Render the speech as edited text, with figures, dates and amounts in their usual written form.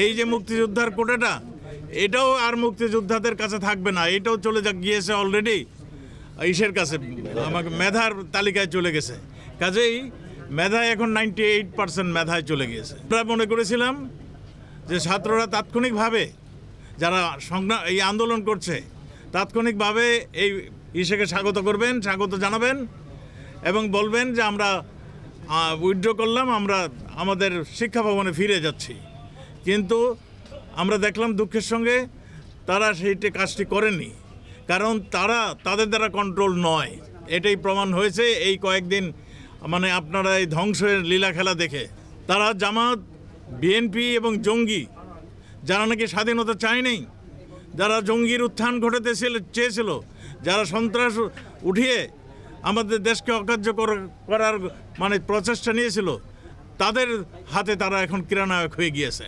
এই যে মুক্তিযোদ্ধার কোটাটা এটাও আর মুক্তিযোদ্ধাদের কাছে থাকবে না, এটাও চলে গিয়েছে অলরেডি ইসের কাছে, আমাকে মেধার তালিকায় চলে গেছে। কাজেই মেধায় এখন 98% মেধায় চলে গিয়েছে। আমরা মনে করেছিলাম যে ছাত্ররা তাৎক্ষণিকভাবে যারা এই আন্দোলন করছে তাৎক্ষণিকভাবে এই ইসেকে স্বাগত করবেন, স্বাগত জানাবেন এবং বলবেন যে আমরা উইথড্র করলাম, আমরা আমাদের শিক্ষা ভবনে ফিরে যাচ্ছি। কিন্তু আমরা দেখলাম দুঃখের সঙ্গে তারা সেইটি কাজটি করেনি, কারণ তাদের দ্বারা কন্ট্রোল নয়। এটাই প্রমাণ হয়েছে এই কয়েকদিন, মানে আপনারা এই ধ্বংসের লীলা খেলা দেখে। তারা জামাত, বিএনপি এবং জঙ্গি, যারা নাকি স্বাধীনতা চায়নি, যারা জঙ্গির উত্থান ঘটাতে চেয়েছিল, যারা সন্ত্রাস উঠিয়ে আমাদের দেশকে অকার্য করার মানে প্রচেষ্টা নিয়েছিল, তাদের হাতে তারা এখন ক্রীড়ানায়ক হয়ে গিয়েছে।